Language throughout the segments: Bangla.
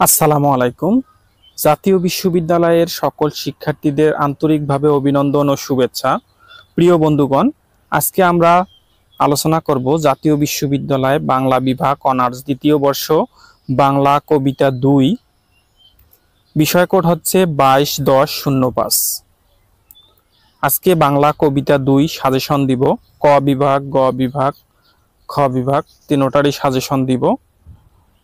আসসালামু আলাইকুম। জাতীয় বিশ্ববিদ্যালয়ের সকল শিক্ষার্থীদের আন্তরিকভাবে অভিনন্দন ও শুভেচ্ছা। প্রিয় বন্ধুগণ, আজকে আমরা আলোচনা করব জাতীয় বিশ্ববিদ্যালয় বাংলা বিভাগ অনার্স দ্বিতীয় বর্ষ বাংলা কবিতা 2। বিষয় কোড হচ্ছে 22-10-05। আজকে বাংলা কবিতা 2 সাজেশন দিব। ক বিভাগ, গ বিভাগ, খ বিভাগ তিনোটারই সাজেশন দিব।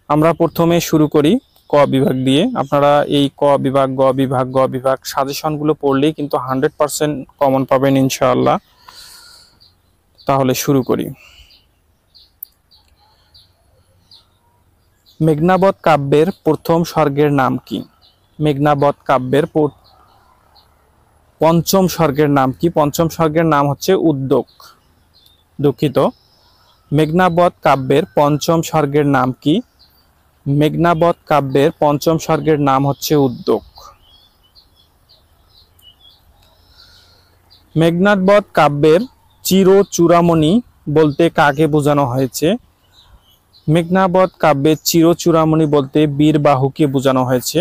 আমরা প্রথমে শুরু করি ক বিভাগ দিয়ে। আপনারা এই ক বিভাগ, গ বিভাগ, গ বিভাগ সাজেশনগুলো পড়লেই কিন্তু 100% কমন পাবেন ইনশাআল্লাহ। তাহলে শুরু করি। মেঘনাবত কাব্যের প্রথম স্বর্গের নাম কি? মেঘনাবত কাব্যের পঞ্চম স্বর্গের নাম কি? পঞ্চম স্বর্গের নাম হচ্ছে উদ্যোগ। দুঃখিত, মেঘনাবত কাব্যের পঞ্চম স্বর্গের নাম কি? মেঘনাবত কাব্যের পঞ্চম স্বর্গের নাম হচ্ছে উদ্যোগ। মেঘনাবত কাব্যের চিরচূড়ামণি বলতে কাকে বোঝানো হয়েছে? মেঘনাবত কাব্যের চিরচূড়ামণি বলতে বীরবাহুকে বোঝানো হয়েছে।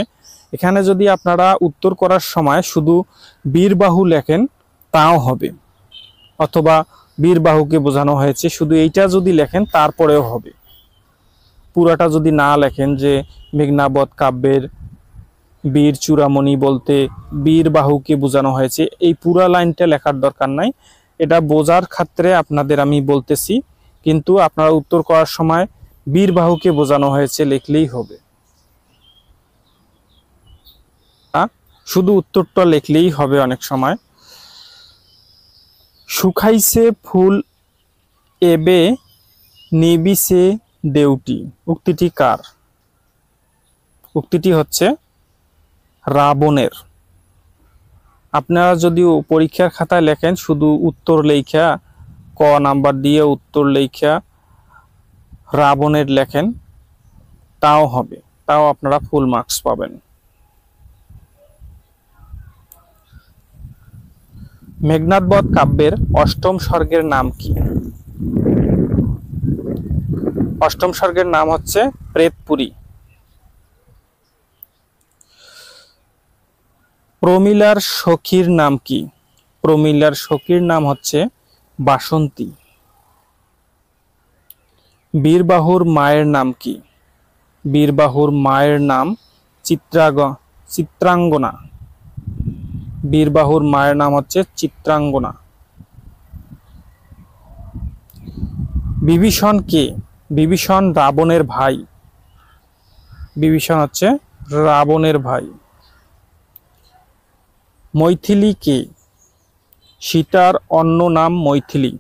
এখানে যদি আপনারা উত্তর করার সময় শুধু বীরবাহু লেখেন তাও হবে, অথবা বীরবাহুকে বোঝানো হয়েছে শুধু এইটা যদি লেখেন তারপরেও হবে। পুরাটা যদি না লেখেন যে মেঘনাবত কাব্যের বীর চূড়ামণি বলতে বীরবাহুকে বোঝানো হয়েছে, এই পুরা লাইনটা লেখার দরকার নাই। এটা বোঝার ক্ষেত্রে আপনাদের আমি বলতেছি, কিন্তু আপনারা উত্তর করার সময় বীরবাহুকে বোঝানো হয়েছে লিখলেই হবে। শুধু উত্তরটা লিখলেই হবে অনেক সময়। শুকাইছে ফুল এবে নিবিছে দেউটি, উক্তিটি কার? উক্তিটি হচ্ছে রাবণের। আপনারা যদি পরীক্ষার খাতায় লেখেন শুধু উত্তর লেখা, ক নাম্বার দিয়ে উত্তর লেখা রাবণের লেখেন তাও হবে, তাও আপনারা ফুল মার্কস পাবেন। মেঘনাদবধ কাব্যের অষ্টম স্বর্গের নাম কি? অষ্টম স্বর্গের নাম হচ্ছে প্রেতপুরী। প্রমিলার সখীর নাম কি? প্রমিলার সখীর নাম হচ্ছে বাসন্তী। বীরবাহুর মায়ের নাম কি? বীরবাহুর মায়ের নাম চিত্রাঙ্গনা। বীরবাহুর মায়ের নাম হচ্ছে চিত্রাঙ্গনা। বিভীষণ কে? বিভীষণ রাবণের ভাই। বিভীষণ হচ্ছে রাবণের ভাই। মৈথিলী কে? সীতার অন্য নাম মৈথিলী।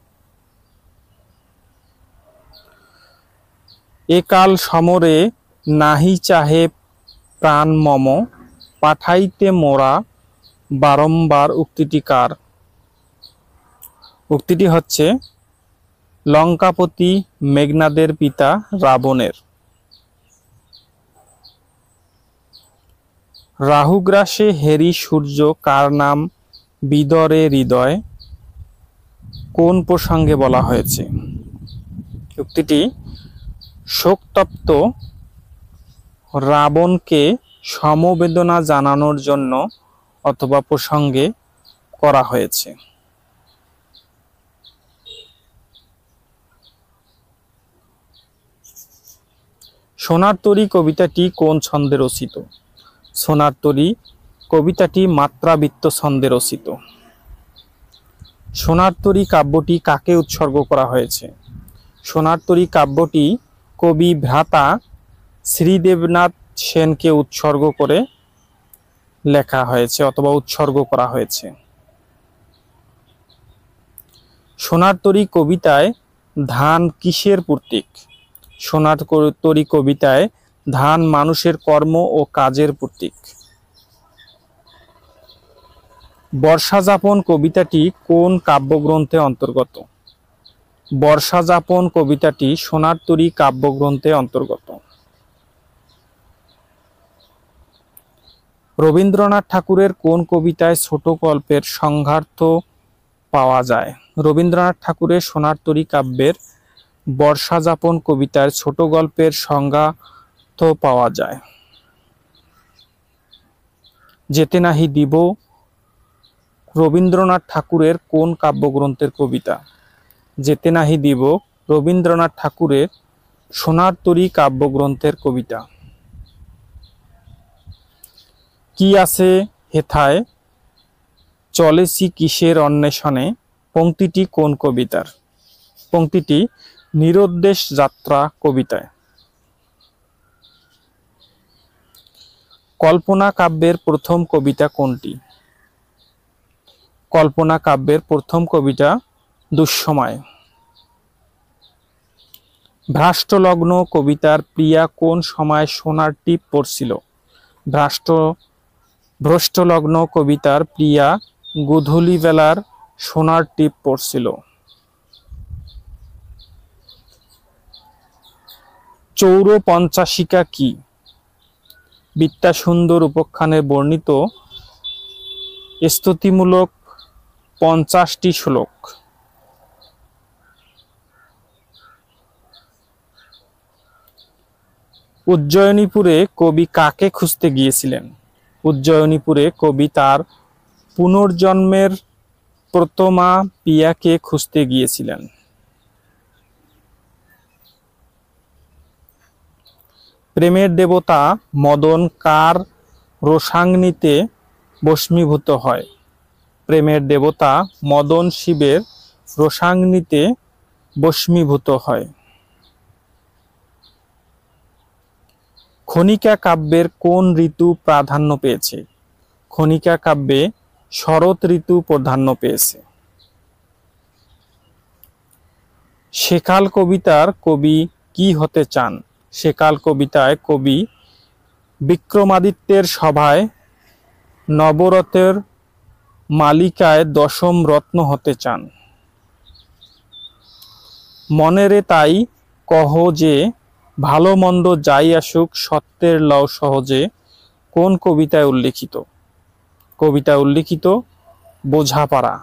একাল সমরে নাহি চাহে প্রাণ মম, পাঠাইতে মোরা বারম্বার, উক্তিটি কার? উক্তিটি হচ্ছে লঙ্কাপতি মেঘনাদের পিতা রাবণের। রাহুগ্রাসে হেরি সূর্য কার নাম বিদরে হৃদয়, কোন প্রসঙ্গে বলা হয়েছে? উক্তিটি শোকতপ্ত রাবণকে সমবেদনা জানানোর জন্য অথবা প্রসঙ্গে করা হয়েছে। সোনার তরী কবিতাটি কোন ছন্দে রচিত? সোনার তরী কবিতাটি মাত্রাবৃত্ত ছন্দে রচিত। সোনার তরী কাব্যটি কাকে উৎসর্গ করা হয়েছে? সোনার তরী কাব্যটি কবি ভ্রাতা শ্রীদেবনাথ সেনকে উৎসর্গ করে লেখা হয়েছে অথবা উৎসর্গ করা হয়েছে। সোনার তরী কবিতায় ধান কিসের প্রতীক? সোনার তরী কবিতায় ধান মানুষের কর্ম ও কাজের প্রতীক। বর্ষাযাপন কবিতাটি কোন কাব্যগ্রন্থে অন্তর্গত? বর্ষাযাপন কবিতাটি সোনার তরী কাব্যগ্রন্থে অন্তর্গত। রবীন্দ্রনাথ ঠাকুরের কোন কবিতায় ছোট গল্পের সংঘার্থ পাওয়া যায়? রবীন্দ্রনাথ ঠাকুরের সোনার তরী কাব্যের বর্ষাযাপন কবিতার ছোট গল্পের সংঘার্থ পাওয়া যায়। যেতে নাহি দিব রবীন্দ্রনাথ ঠাকুরের কোন কাব্যগ্রন্থের কবিতা? যেতে নাহি দিব রবীন্দ্রনাথ ঠাকুরের সোনার তরী কাব্যগ্রন্থের কবিতা। কি আছে হেথায় চলেছি কিসের অন্বেষণে পংক্তিটি কোন কবিতার? পংক্তিটি নিরুদ্দেশ যাত্রা কবিতায়। কল্পনা কাব্যের প্রথম কবিতা কোনটি? কল্পনা কাব্যের প্রথম কবিতা দুঃসময়। ভ্রাষ্টলগ্ন কবিতার প্রিয়া কোন সময় সোনার টিপ পড়ছিল? ভ্রষ্টলগ্ন কবিতার প্রিয়া গোধূলি বেলার সোনার টিপ পড়ছিল। চৌরপঞ্চাশিকা কি? বিদ্যাসুন্দর উপাখ্যানে বর্ণিত স্তুতিমূলক 50টি শ্লোক। উজ্জয়িনীপুরে কবি কাকে খুঁজতে গিয়েছিলেন? উজ্জয়িনীপুরে কবি তার পুনর্জন্মের প্রতমা পিয়াকে খুঁজতে গিয়েছিলেন। প্রেমের দেবতা মদন কার রোষাগ্নিতে ভস্মীভূত হয়? প্রেমের দেবতা মদন শিবের রোষাগ্নিতে ভস্মীভূত হয়। খনিকা কাব্যের কোন ঋতু প্রাধান্য পেয়েছে? খনিকা কাব্যে শরৎ ঋতু প্রাধান্য পেয়েছে। সেকাল কবিতার কবি কি হতে চান? সেকাল কবিতায় কবি বিক্রমাদিত্যের সভায় নবরতের মালিকায় দশম রত্ন হতে চান। মনেরে তাই কহ যে ভালো মন্দ যাই আসুক সত্যের লও সহজে কোন কবিতায় উল্লিখিত? কবিতায় উল্লিখিত বোঝাপড়া।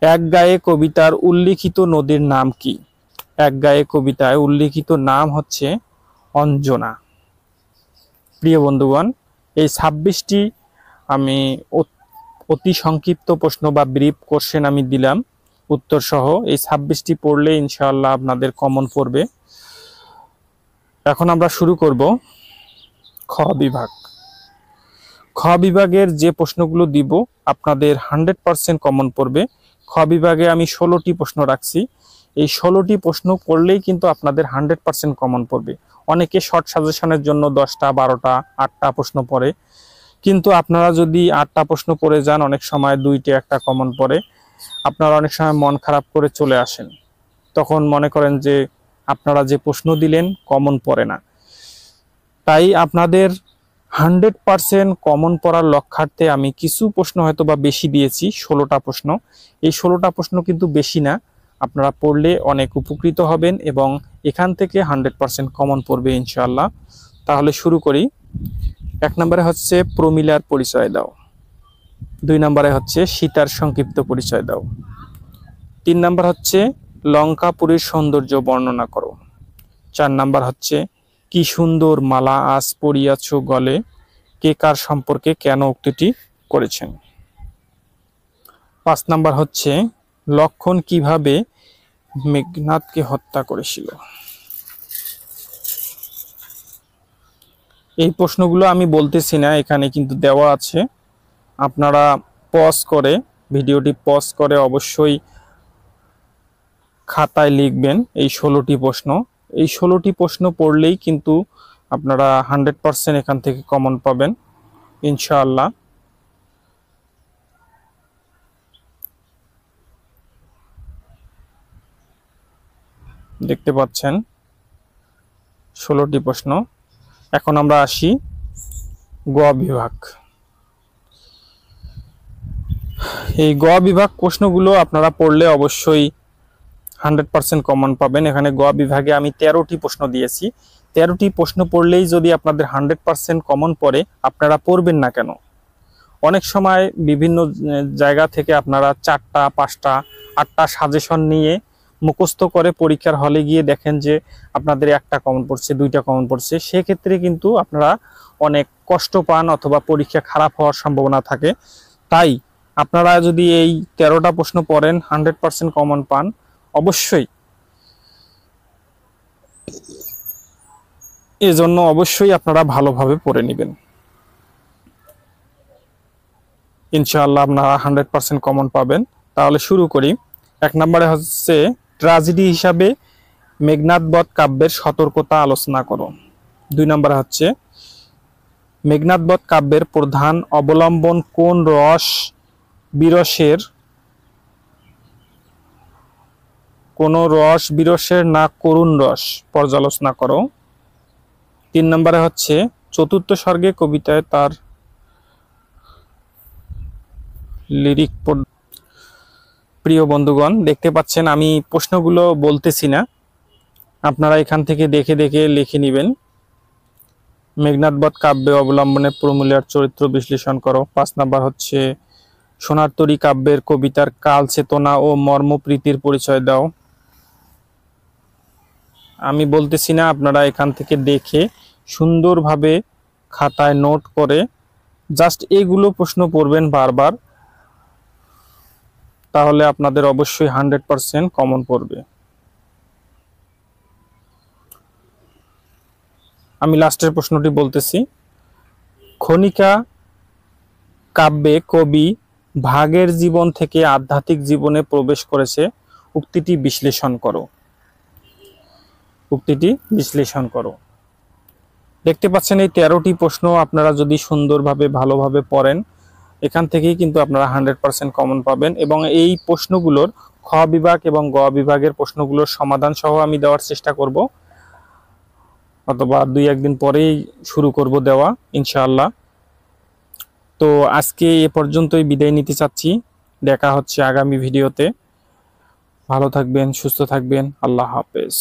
এক গায়ে কবিতার উল্লিখিত নদীর নাম কি? এক গায়ে কবিতায় উল্লিখিত নাম হচ্ছে অঞ্জনা। প্রিয় বন্ধুগণ, এই 26টি আমি অতি সংক্ষিপ্ত প্রশ্ন বা ব্রিফ কোশ্চেন আমি দিলাম উত্তর সহ। এই 26টি পড়লে ইনশাআল্লাহ আপনাদের কমন পড়বে। এখন আমরা শুরু করব খ বিভাগ। খ বিভাগের যে প্রশ্নগুলো দিব আপনাদের 100% কমন পড়বে। খ বিভাগে আমি 16টি প্রশ্ন রাখছি। এই 16টি প্রশ্ন করলেই কিন্তু আপনাদের 100% কমন পড়বে। অনেকে শর্ট সাজেশনের জন্য 10টা 12টা 8টা প্রশ্ন পড়ে, কিন্তু আপনারা যদি 8টা প্রশ্ন পড়ে যান অনেক সময় 2টা 1টা কমন পড়ে, আপনারা অনেক সময় মন খারাপ করে চলে আসেন। তখন মনে করেন যে আপনারা যে প্রশ্ন দিলেন কমন পড়ে না। তাই আপনাদের 100% কমন পড়ার লক্ষ্যার্থে আমি কিছু প্রশ্ন হয়তো বা বেশি দিয়েছি, 16টা প্রশ্ন। এই 16টা প্রশ্ন কিন্তু বেশি না, আপনারা পড়লে অনেক উপকৃত হবেন এবং এখান থেকে 100% কমন পড়বে ইনশাআল্লাহ। তাহলে শুরু করি। 1 নম্বরে হচ্ছে প্রমিলার পরিচয় দাও। 2 নম্বরে হচ্ছে সীতার সংক্ষিপ্ত পরিচয় দাও। 3 নম্বর হচ্ছে লঙ্কাপুরীর সৌন্দর্য বর্ণনা করো। 4 নম্বর হচ্ছে কি সুন্দর মালা আজ পরিয়াছ গলে, কে কার সম্পর্কে কেন উক্তিটি করেছেন। 5 নম্বর হচ্ছে লক্ষণ কিভাবে মেঘনাদকে হত্যা করেছিল। এই প্রশ্নগুলো আমি বলতেছি না, এখানে কিন্তু দেওয়া আছে। আপনারা পজ করে ভিডিওটি পজ করে অবশ্যই খাতায় লিখবেন এই 16টি প্রশ্ন। এই 16টি প্রশ্ন পড়লেই কিন্তু আপনারা 100% এখান থেকে কমন পাবেন ইনশাআল্লাহ। দেখতে পাচ্ছেন 16টি প্রশ্ন। এখন আমরা আসি গ বিভাগ। এই গ বিভাগ প্রশ্নগুলো আপনারা পড়লে অবশ্যই 100% কমন পাবেন। এখানে গ বিভাগে আমি 13টি প্রশ্ন দিয়েছি। 13টি প্রশ্ন পড়লেই যদি আপনাদের 100% কমন পড়ে, আপনারা পড়বেন না কেন? অনেক সময় বিভিন্ন জায়গা থেকে আপনারা 4টা 5টা 8টা সাজেশন নিয়ে মুখস্থ করে পরীক্ষার হলে গিয়ে দেখেন যে আপনাদের একটা কমন পড়ছে, দুইটা কমন পড়ছে, সেক্ষেত্রে কিন্তু আপনারা অনেক কষ্ট পান অথবা পরীক্ষা খারাপ হওয়ার সম্ভাবনা থাকে। তাই আপনারা যদি এই 13টা প্রশ্ন পড়েন, 100% কমন পান, অবশ্যই এজন্য অবশ্যই আপনারা ভালোভাবে পড়ে নেবেন। ইনশাআল্লাহ আপনারা 100% কমন পাবেন। তাহলে শুরু করি। 1 নম্বরে হচ্ছে ট্র্যাজেডি হিসাবে মেঘনাদ বধ কাব্যের সতর্কতা আলোচনা করো। 2 নম্বরে হচ্ছে মেঘনাদ বধ কাব্যের প্রধান অবলম্বন কোন রস বিরসের, কোন রস বিরসের না করুণ রস পর্যালোচনা করো। 3 নম্বরে হচ্ছে চতুর্থ সর্গে কবিতায় তার লিরিক। প্রিয় বন্ধুগণ, দেখতে পাচ্ছেন আমি প্রশ্নগুলো বলতেছি না, আপনারা এখান থেকে দেখে দেখে লিখে নেবেন। মেঘনাদ বধ কাব্যে অবলম্বনে প্রমূল্যার চরিত্র বিশ্লেষণ করো। 5 নাম্বার হচ্ছে সোনার তরী কাব্যের কবিতার কাল চেতনা ও মর্মপ্রীতির পরিচয় দাও। আমি বলতেছি না, আপনারা এখান থেকে দেখে সুন্দরভাবে খাতায় নোট করে জাস্ট এগুলো প্রশ্ন পড়বেন বারবার, তাহলে আপনাদের অবশ্যই 100% কমন পড়বে। আমি লাস্টের প্রশ্নটি বলতেছি। খনিকা কাব্যে কবি ভাগের জীবন থেকে আধ্যাত্মিক জীবনে প্রবেশ করেছে, উক্তিটি বিশ্লেষণ করো। উক্তিটি বিশ্লেষণ করো। দেখতে পাচ্ছেন এই 13টি প্রশ্ন আপনারা যদি সুন্দরভাবে ভালোভাবে পড়েন, এখান থেকেই কিন্তু আপনারা 100% কমন পাবেন। এবং এই প্রশ্নগুলোর খ বিভাগ এবং গ বিভাগের প্রশ্নগুলোর সমাধান সহ আমি দেওয়ার চেষ্টা করব, অথবা 2-1 দিন পরেই শুরু করব দেওয়া ইনশাআল্লাহ। তো আজকে এ পর্যন্তই বিদায় নিতে চাচ্ছি। দেখা হচ্ছে আগামী ভিডিওতে। ভালো থাকবেন, সুস্থ থাকবেন। আল্লাহ হাফেজ।